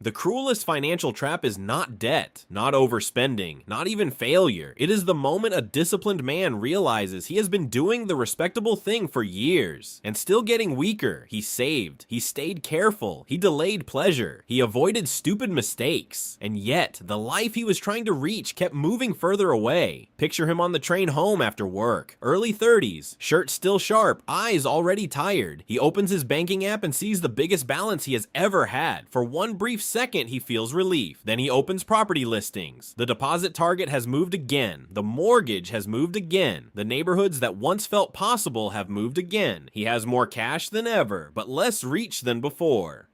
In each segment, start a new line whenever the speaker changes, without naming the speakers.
The cruelest financial trap is not debt, not overspending, not even failure. It is the moment a disciplined man realizes he has been doing the respectable thing for years and still getting weaker. He saved, he stayed careful, he delayed pleasure, he avoided stupid mistakes, and yet the life he was trying to reach kept moving further away. Picture him on the train home after work, early 30s, shirt still sharp, eyes already tired. He opens his banking app and sees the biggest balance he has ever had. For one brief second, he feels relief. Then he opens property listings. The deposit target has moved again. The mortgage has moved again. The neighborhoods that once felt possible have moved again. He has more cash than ever, but less reach than before.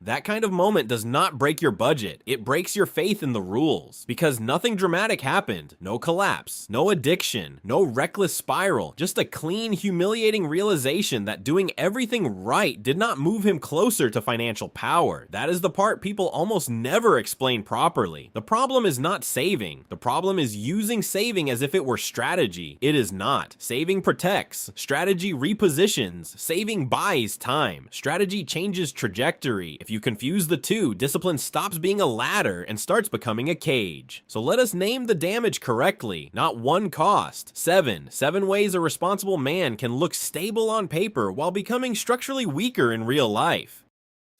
That kind of moment does not break your budget. It breaks your faith in the rules. Because nothing dramatic happened. No collapse, no addiction, no reckless spiral. Just a clean, humiliating realization that doing everything right did not move him closer to financial power. That is the part people almost never explain properly. The problem is not saving. The problem is using saving as if it were strategy. It is not. Saving protects. Strategy repositions. Saving buys time. Strategy changes trajectory. If you confuse the two, discipline stops being a ladder and starts becoming a cage. So let us name the damage correctly, not one cost. 7 ways a responsible man can look stable on paper while becoming structurally weaker in real life.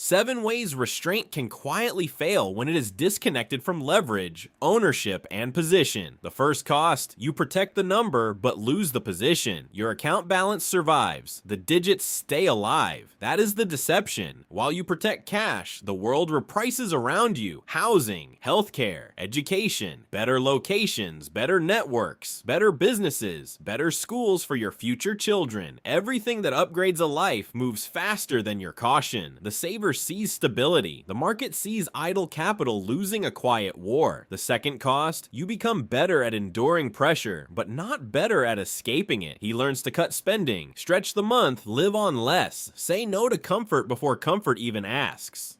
7 ways restraint can quietly fail when it is disconnected from leverage, ownership, and position. The first cost, you protect the number but lose the position. Your account balance survives. The digits stay alive. That is the deception. While you protect cash, the world reprices around you. Housing, healthcare, education, better locations, better networks, better businesses, better schools for your future children. Everything that upgrades a life moves faster than your caution. The saver sees stability. The market sees idle capital losing a quiet war. The second cost, you become better at enduring pressure, but not better at escaping it. He learns to cut spending, stretch the month, live on less, say no to comfort before comfort even asks.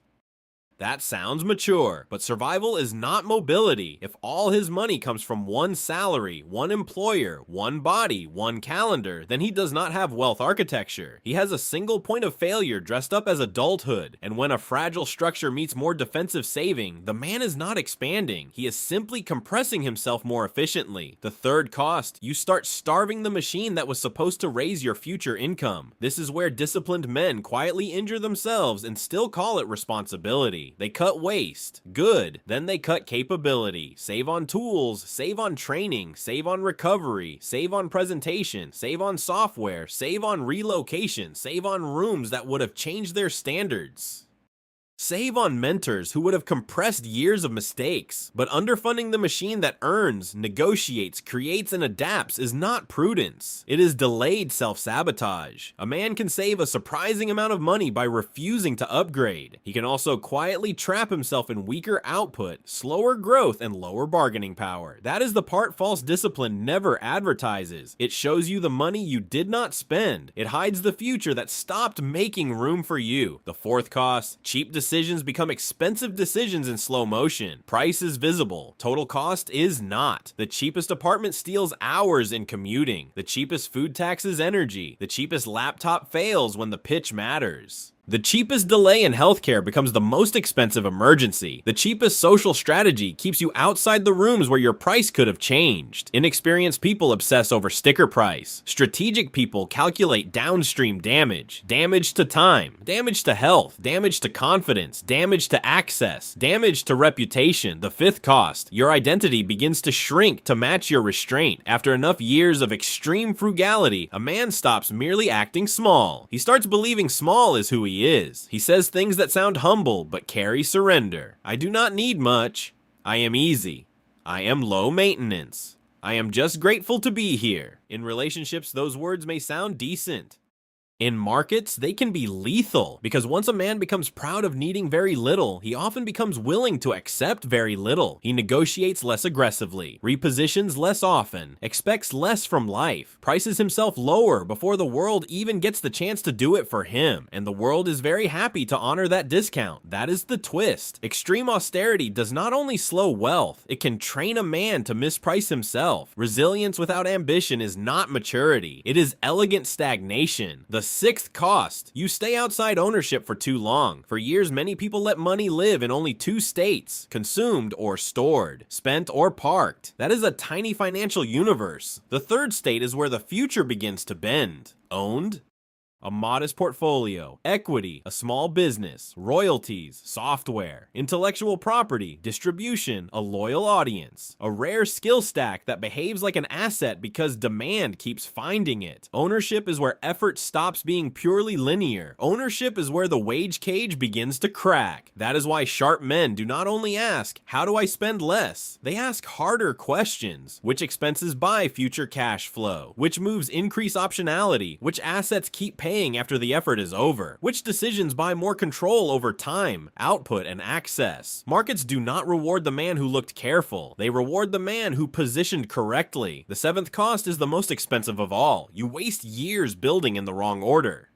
That sounds mature, but survival is not mobility. If all his money comes from one salary, one employer, one body, one calendar, then he does not have wealth architecture. He has a single point of failure dressed up as adulthood, and when a fragile structure meets more defensive saving, the man is not expanding. He is simply compressing himself more efficiently. The third cost, you start starving the machine that was supposed to raise your future income. This is where disciplined men quietly injure themselves and still call it responsibility. They cut waste. Good. Then they cut capability. Save on tools, save on training, save on recovery, save on presentation, save on software, save on relocation, save on rooms that would have changed their standards. Save on mentors who would have compressed years of mistakes. But underfunding the machine that earns, negotiates, creates, and adapts is not prudence. It is delayed self-sabotage. A man can save a surprising amount of money by refusing to upgrade. He can also quietly trap himself in weaker output, slower growth, and lower bargaining power. That is the part false discipline never advertises. It shows you the money you did not spend. It hides the future that stopped making room for you. The fourth cost, cheap decisions become expensive decisions in slow motion. Price is visible. Total cost is not. The cheapest apartment steals hours in commuting. The cheapest food tax is energy. The cheapest laptop fails when the pitch matters. The cheapest delay in healthcare becomes the most expensive emergency. The cheapest social strategy keeps you outside the rooms where your price could have changed. Inexperienced people obsess over sticker price. Strategic people calculate downstream damage. Damage to time, damage to health, damage to confidence, damage to access, damage to reputation. The fifth cost, your identity begins to shrink to match your restraint. After enough years of extreme frugality, a man stops merely acting small. He starts believing small is who he is. He says things that sound humble but carry surrender. I do not need much. I am easy. I am low maintenance. I am just grateful to be here. In relationships, those words may sound decent. In markets, they can be lethal, because once a man becomes proud of needing very little, he often becomes willing to accept very little. He negotiates less aggressively, repositions less often, expects less from life, prices himself lower before the world even gets the chance to do it for him, and the world is very happy to honor that discount. That is the twist. Extreme austerity does not only slow wealth, it can train a man to misprice himself. Resilience without ambition is not maturity. It is elegant stagnation. The sixth cost. You stay outside ownership for too long. For years, many people let money live in only two states: consumed or stored, spent or parked. That is a tiny financial universe. The third state is where the future begins to bend: owned, a modest portfolio, equity, a small business, royalties, software, intellectual property, distribution, a loyal audience, a rare skill stack that behaves like an asset because demand keeps finding it. Ownership is where effort stops being purely linear. Ownership is where the wage cage begins to crack. That is why sharp men do not only ask, "How do I spend less?" They ask harder questions. Which expenses buy future cash flow? Which moves increase optionality? Which assets keep paying after the effort is over? Which decisions buy more control over time, output, and access? Markets do not reward the man who looked careful. They reward the man who positioned correctly. The seventh cost is the most expensive of all. You waste years building in the wrong order.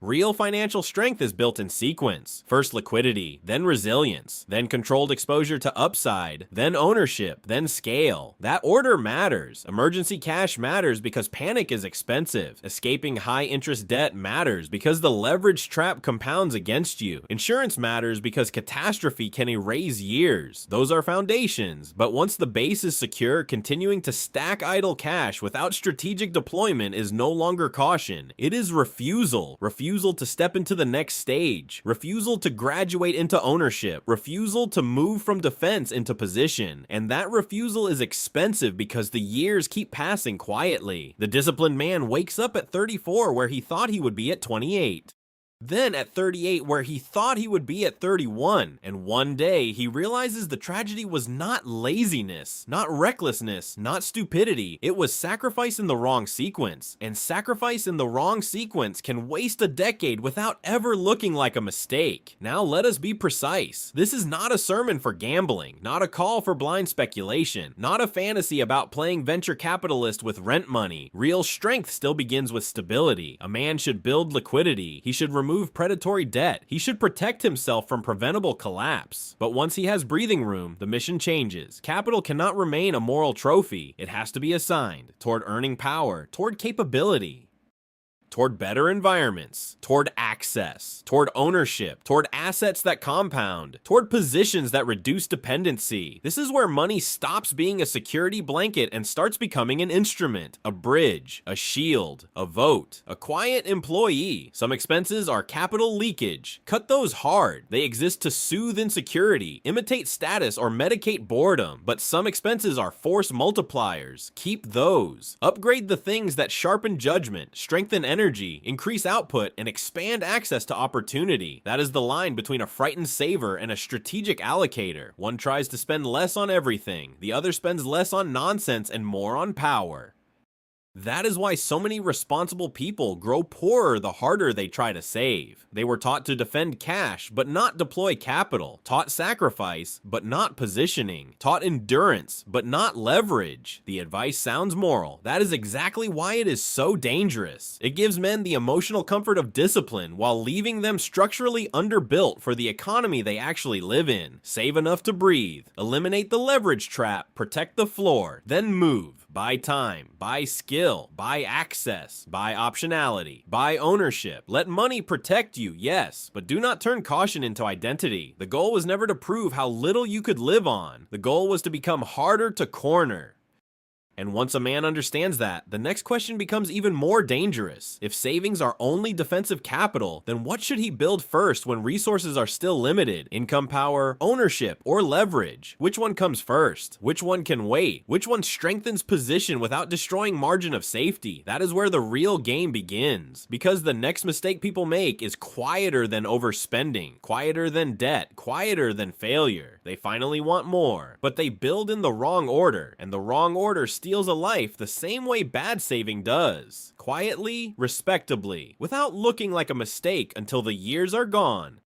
Real financial strength is built in sequence. First liquidity, then resilience, then controlled exposure to upside, then ownership, then scale. That order matters. Emergency cash matters because panic is expensive. Escaping high interest debt matters because the leverage trap compounds against you. Insurance matters because catastrophe can erase years. Those are foundations, but once the base is secure, continuing to stack idle cash without strategic deployment is no longer caution. It is refusal. Refusal to step into the next stage, refusal to graduate into ownership, refusal to move from defense into position. And that refusal is expensive because the years keep passing quietly. The disciplined man wakes up at 34 where he thought he would be at 28. Then at 38 where he thought he would be at 31, and one day he realizes the tragedy was not laziness, not recklessness, not stupidity. It was sacrifice in the wrong sequence, and sacrifice in the wrong sequence can waste a decade without ever looking like a mistake. Now let us be precise. This is not a sermon for gambling, not a call for blind speculation, not a fantasy about playing venture capitalist with rent money. Real strength still begins with stability. A man should build liquidity. He should remove predatory debt. He should protect himself from preventable collapse. But once he has breathing room, the mission changes. Capital cannot remain a moral trophy. It has to be assigned toward earning power, toward capability, toward better environments, toward access, toward ownership, toward assets that compound, toward positions that reduce dependency. This is where money stops being a security blanket and starts becoming an instrument, a bridge, a shield, a vote, a quiet employee. Some expenses are capital leakage. Cut those hard. They exist to soothe insecurity, imitate status, or medicate boredom. But some expenses are force multipliers. Keep those. Upgrade the things that sharpen judgment, strengthen energy, increase output, and expand access to opportunity. That is the line between a frightened saver and a strategic allocator. One tries to spend less on everything. The other spends less on nonsense and more on power. That is why so many responsible people grow poorer the harder they try to save. They were taught to defend cash, but not deploy capital. Taught sacrifice, but not positioning. Taught endurance, but not leverage. The advice sounds moral. That is exactly why it is so dangerous. It gives men the emotional comfort of discipline while leaving them structurally underbuilt for the economy they actually live in. Save enough to breathe. Eliminate the leverage trap. Protect the floor. Then move. Buy time, buy skill, buy access, buy optionality, buy ownership. Let money protect you, yes, but do not turn caution into identity. The goal was never to prove how little you could live on. The goal was to become harder to corner. And once a man understands that, the next question becomes even more dangerous. If savings are only defensive capital, then what should he build first when resources are still limited? Income power, ownership, or leverage? Which one comes first? Which one can wait? Which one strengthens position without destroying margin of safety? That is where the real game begins. Because the next mistake people make is quieter than overspending, quieter than debt, quieter than failure. They finally want more, but they build in the wrong order, and the wrong order steals a life the same way bad saving does. Quietly, respectably, without looking like a mistake until the years are gone.